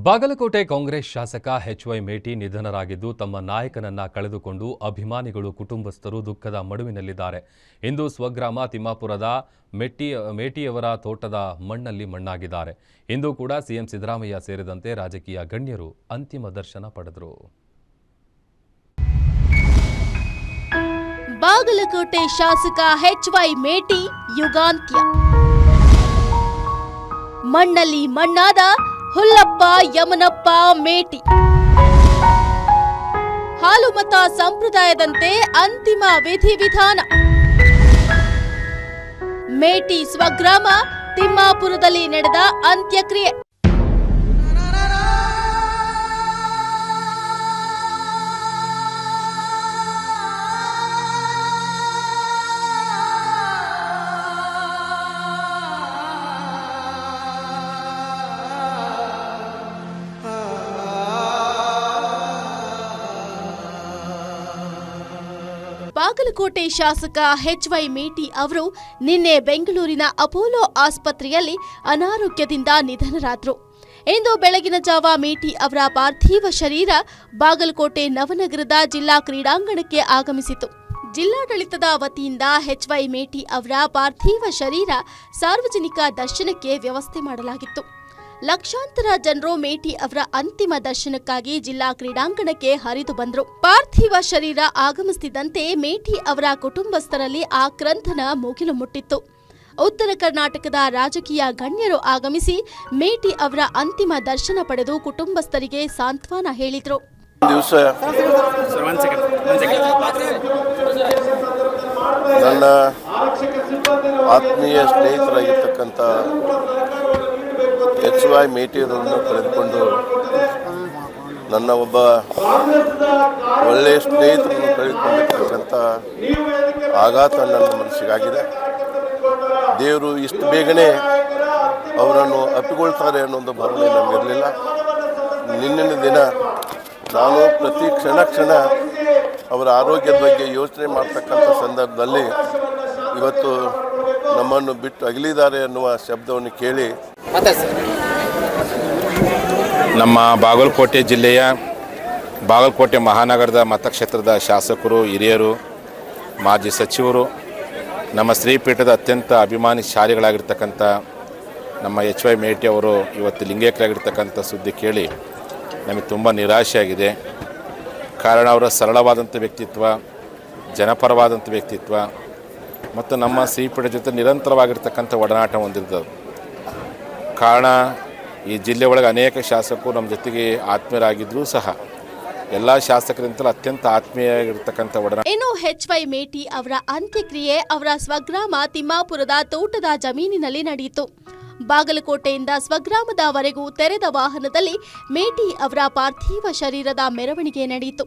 ಬಾಗಲಕೋಟೆ ಕಾಂಗ್ರೆಸ್ ಶಾಸಕ ಎಚ್.ವೈ. ಮೇಟಿ ನಿಧನರಾಗಿದ್ದು ತಮ್ಮ ನಾಯಕನನ್ನ ಕಳೆದುಕೊಂಡು ಅಭಿಮಾನಿಗಳು ಕುಟುಂಬಸ್ಥರು ದುಃಖದ ಮಡುವಿನಲ್ಲಿದ್ದಾರೆ. ಇಂದು ಸ್ವಗ್ರಾಮ ತಿಮ್ಮಾಪುರದ ಮೇಟಿಯವರ ತೋಟದ ಮಣ್ಣಲ್ಲಿ ಮಣ್ಣಾಗಿದ್ದಾರೆ. ಇಂದು ಕೂಡ ಸಿಎಂ ಸಿದ್ದರಾಮಯ್ಯ ಸೇರಿದಂತೆ ರಾಜಕೀಯ ಗಣ್ಯರು ಅಂತಿಮ ದರ್ಶನ ಪಡೆದರು. ಬಾಗಲಕೋಟೆ ಶಾಸಕ ಎಚ್.ವೈ. ಮೇಟಿ ಯುಗಾಂತ್ಯ. ಮಣ್ಣಲ್ಲಿ ಮಣ್ಣಾದ ಹುಲ್ಲಪ್ಪ ಯಮನಪ್ಪ ಮೇಟಿ. ಹಾಲುಮತ ಸಂಪ್ರದಾಯದಂತೆ ಅಂತಿಮ ವಿಧಿವಿಧಾನ. ಮೇಟಿ ಸ್ವಗ್ರಾಮ ತಿಮ್ಮಾಪುರದಲ್ಲಿ ನಡೆದ ಅಂತ್ಯಕ್ರಿಯೆ. ಬಾಗಲಕೋಟೆ ಶಾಸಕ ಎಚ್.ವೈ. ಮೇಟಿ ಅವರು ನಿನ್ನೆ ಬೆಂಗಳೂರಿನ ಅಪೋಲೋ ಆಸ್ಪತ್ರೆಯಲ್ಲಿ ಅನಾರೋಗ್ಯದಿಂದ ನಿಧನರಾದರು. ಇಂದು ಬೆಳಗಿನ ಜಾವ ಮೇಟಿ ಅವರ ಪಾರ್ಥಿವ ಶರೀರ ಬಾಗಲಕೋಟೆ ನವನಗರದ ಜಿಲ್ಲಾ ಕ್ರೀಡಾಂಗಣಕ್ಕೆ ಆಗಮಿಸಿತು. ಜಿಲ್ಲಾಡಳಿತದ ವತಿಯಿಂದ ಎಚ್.ವೈ. ಮೇಟಿ ಅವರ ಪಾರ್ಥಿವ ಶರೀರ ಸಾರ್ವಜನಿಕ ದರ್ಶನಕ್ಕೆ ವ್ಯವಸ್ಥೆ ಮಾಡಲಾಗಿತ್ತು. ಲಕ್ಷಾಂತರ ಜನರು ಮೇಟಿ ಅವರ ಅಂತಿಮ ದರ್ಶನಕ್ಕಾಗಿ ಜಿಲ್ಲಾ ಕ್ರೀಡಾಂಗಣಕ್ಕೆ ಹರಿದು ಬಂದರು. ಪಾರ್ಥಿವ ಶರೀರ ಆಗಮಿಸುತ್ತಿದ್ದಂತೆ ಮೇಟಿ ಅವರ ಕುಟುಂಬಸ್ಥರಲ್ಲಿ ಆಕ್ರಂದನ ಮುಗಿಲು ಮುಟ್ಟಿತ್ತು. ಉತ್ತರ ಕರ್ನಾಟಕದ ರಾಜಕೀಯ ಗಣ್ಯರು ಆಗಮಿಸಿ ಮೇಟಿ ಅವರ ಅಂತಿಮ ದರ್ಶನ ಪಡೆದು ಕುಟುಂಬಸ್ಥರಿಗೆ ಸಾಂತ್ವನ ಹೇಳಿದರು. ನನ್ನ ಆತ್ಮೀಯ ಸ್ನೇಹಿತರಾಗಿರ್ತಕ್ಕಂಥ ಎಚ್.ವೈ. ಮೇಟಿಯವರನ್ನು ಕಳೆದುಕೊಂಡು ನನ್ನ ಒಬ್ಬ ಒಳ್ಳೆಯ ಸ್ನೇಹಿತರನ್ನು ಕಳೆದುಕೊಂಡಿರ್ತಕ್ಕಂಥ ಆಘಾತ ನನ್ನ ಮನಸ್ಸಿಗಾಗಿದೆ. ದೇವರು ಇಷ್ಟು ಬೇಗನೆ ಅವರನ್ನು ಅಪ್ಪಿಕೊಳ್ತಾರೆ ಅನ್ನೋ ಭಾವನೆ ನಮಗಿರಲಿಲ್ಲ. ನಿನ್ನಿನ ದಿನ ನಾನು ಪ್ರತಿ ಕ್ಷಣ ಅವರ ಆರೋಗ್ಯದ ಬಗ್ಗೆ ಯೋಚನೆ ಮಾಡ್ತಕ್ಕಂಥ ಸಂದರ್ಭದಲ್ಲಿ ಇವತ್ತು ನಮ್ಮನ್ನು ಬಿಟ್ಟು ಅಗಲಿದ್ದಾರೆ ಅನ್ನುವ ಶಬ್ದವನ್ನು ಕೇಳಿ ನಮ್ಮ ಬಾಗಲಕೋಟೆ ಜಿಲ್ಲೆಯ ಬಾಗಲಕೋಟೆ ಮಹಾನಗರದ ಮತಕ್ಷೇತ್ರದ ಶಾಸಕರು, ಹಿರಿಯರು, ಮಾಜಿ ಸಚಿವರು, ನಮ್ಮ ಶ್ರೀಪೀಠದ ಅತ್ಯಂತ ಅಭಿಮಾನಿ ಶಾಲೆಗಳಾಗಿರ್ತಕ್ಕಂಥ ನಮ್ಮ ಎಚ್.ವೈ. ಮೇಟಿ ಅವರು ಇವತ್ತು ಲಿಂಗೈಕ್ಯರಾಗಿರ್ತಕ್ಕಂಥ ಸುದ್ದಿ ಕೇಳಿ ನಮಗೆ ತುಂಬ ನಿರಾಶೆಯಾಗಿದೆ. ಕಾರಣ ಅವರ ಸರಳವಾದಂಥ ವ್ಯಕ್ತಿತ್ವ, ಜನಪರವಾದಂಥ ವ್ಯಕ್ತಿತ್ವ ಮತ್ತು ನಮ್ಮ ಶ್ರೀಪೀಠ ಜೊತೆ ನಿರಂತರವಾಗಿರ್ತಕ್ಕಂಥ ಒಡನಾಟ ಹೊಂದಿರ್ತದೆ. ಕಾರಣ ಈ ಜಿಲ್ಲೆ ಒಳಗೆ ಅನೇಕ ಶಾಸಕರು ನಮ್ಮ ಜೊತೆಗೆ ಆತ್ಮೀಯರಾಗಿದ್ದರೂ ಸಹ ಎಲ್ಲ ಶಾಸಕರಿಂದಲೂ ಅತ್ಯಂತ ಆತ್ಮೀಯವಾಗಿರ್ತಕ್ಕಂಥ ಒಡನಾಟ. ಇನ್ನು ಎಚ್.ವೈ. ಮೇಟಿ ಅವರ ಅಂತ್ಯಕ್ರಿಯೆ ಅವರ ಸ್ವಗ್ರಾಮ ತಿಮ್ಮಾಪುರದ ತೋಟದ ಜಮೀನಿನಲ್ಲಿ ನಡೆಯಿತು. ಬಾಗಲಕೋಟೆಯಿಂದ ಸ್ವಗ್ರಾಮದವರೆಗೂ ತೆರೆದ ವಾಹನದಲ್ಲಿ ಮೇಟಿ ಅವರ ಪಾರ್ಥಿವ ಶರೀರದ ಮೆರವಣಿಗೆ ನಡೆಯಿತು.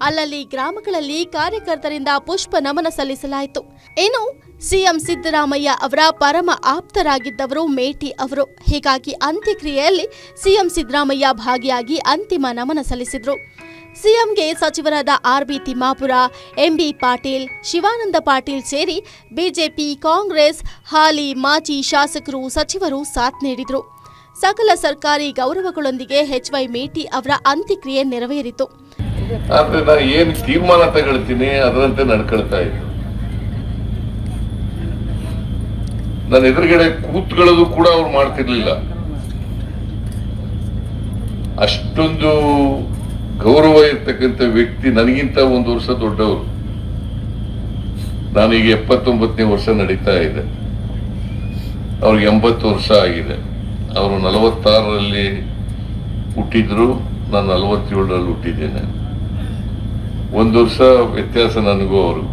ಅಲ್ಲಲ್ಲಿ ಗ್ರಾಮಗಳಲ್ಲಿ ಕಾರ್ಯಕರ್ತರಿಂದ ಪುಷ್ಪ ನಮನ ಸಲ್ಲಿಸಲಾಯಿತು. ಇನ್ನು ಸಿಎಂ ಸಿದ್ದರಾಮಯ್ಯ ಅವರ ಪರಮ ಆಪ್ತರಾಗಿದ್ದವರು ಮೇಟಿ ಅವರು. ಹೀಗಾಗಿ ಅಂತ್ಯಕ್ರಿಯೆಯಲ್ಲಿ ಸಿಎಂ ಸಿದ್ದರಾಮಯ್ಯ ಭಾಗಿಯಾಗಿ ಅಂತಿಮ ನಮನ ಸಲ್ಲಿಸಿದರು. ಸಿಎಂಗೆ ಸಚಿವರಾದ ಆರ್.ಬಿ. ತಿಮ್ಮಾಪುರ, ಎಂ.ಬಿ. ಪಾಟೀಲ್, ಶಿವಾನಂದ ಪಾಟೀಲ್ ಸೇರಿ ಬಿಜೆಪಿ, ಕಾಂಗ್ರೆಸ್, ಹಾಲಿ ಮಾಜಿ ಶಾಸಕರು, ಸಚಿವರು ಸಾಥ್ ನೀಡಿದರು. ಸಕಲ ಸರ್ಕಾರಿ ಗೌರವಗಳೊಂದಿಗೆ ಎಚ್.ವೈ. ಮೇಟಿ ಅವರ ಅಂತ್ಯಕ್ರಿಯೆ ನೆರವೇರಿತು. ಆದ್ರೆ ನಾನು ಏನು ತೀರ್ಮಾನ ತಗೊಳ್ತೀನಿ ಅದರಂತೆ ನಡ್ಕೊಳ್ತಾ ಇದ್ದೆ. ನನ್ನ ಎದುರುಗಡೆ ಕೂತ್ಕೊಳ್ಳೋದು ಕೂಡ ಅವ್ರು ಮಾಡ್ತಿರ್ಲಿಲ್ಲ. ಅಷ್ಟೊಂದು ಗೌರವ ಇರ್ತಕ್ಕಂಥ ವ್ಯಕ್ತಿ. ನನಗಿಂತ 1 ವರ್ಷ ದೊಡ್ಡವರು. ನಾನೀಗ 79ನೇ ವರ್ಷ ನಡೀತಾ ಇದೆ. ಅವ್ರಿಗೆ 80 ವರ್ಷ ಆಗಿದೆ. ಅವರು 46ರಲ್ಲಿ ಹುಟ್ಟಿದ್ರು, ನಾನು 47ರಲ್ಲಿ ಹುಟ್ಟಿದ್ದೇನೆ. 1 ವರ್ಷ ವ್ಯತ್ಯಾಸ ನನಗೂ ಅವರು.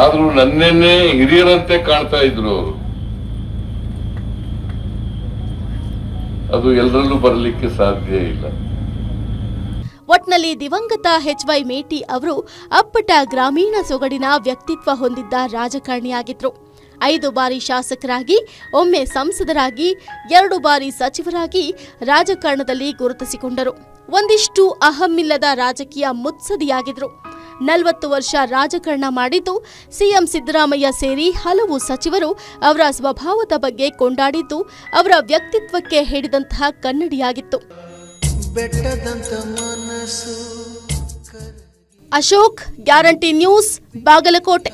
ಆದ್ರೂ ನನ್ನೆನ್ನೇ ಹಿರಿಯರಂತೆ ಕಾಣ್ತಾ ಇದ್ರು ಅವರು. ಅದು ಎಲ್ಲರಲ್ಲೂ ಬರಲಿಕ್ಕೆ ಸಾಧ್ಯ ಇಲ್ಲ. ಒಟ್ನಲ್ಲಿ ದಿವಂಗತ ಎಚ್.ವೈ. ಮೇಟಿ ಅವರು ಅಪ್ಪಟ ಗ್ರಾಮೀಣ ಸೊಗಡಿನ ವ್ಯಕ್ತಿತ್ವ ಹೊಂದಿದ್ದ ರಾಜಕಾರಣಿಯಾಗಿದ್ರು. 5 ಬಾರಿ ಶಾಸಕರಾಗಿ, ಒಮ್ಮೆ ಸಂಸದರಾಗಿ, 2 ಬಾರಿ ಸಚಿವರಾಗಿ ರಾಜಕಾರಣದಲ್ಲಿ ಗುರುತಿಸಿಕೊಂಡರು. ಒಂದಿಷ್ಟು ಅಹಮ್ಮಿಲ್ಲದ ರಾಜಕೀಯ ಮುತ್ಸದಿಯಾಗಿದ್ರು. 40 ವರ್ಷ ರಾಜಕಾರಣ ಮಾಡಿದ್ದು ಸಿಎಂ ಸಿದ್ದರಾಮಯ್ಯ ಸೇರಿ ಹಲವು ಸಚಿವರು ಅವರ ಸ್ವಭಾವದ ಬಗ್ಗೆ ಕೊಂಡಾಡಿದ್ದು ಅವರ ವ್ಯಕ್ತಿತ್ವಕ್ಕೆ ಹೇಳಿದಂತಹ ಕನ್ನಡಿಯಾಗಿತ್ತು. Ashok, guarantee news, Bagalkot.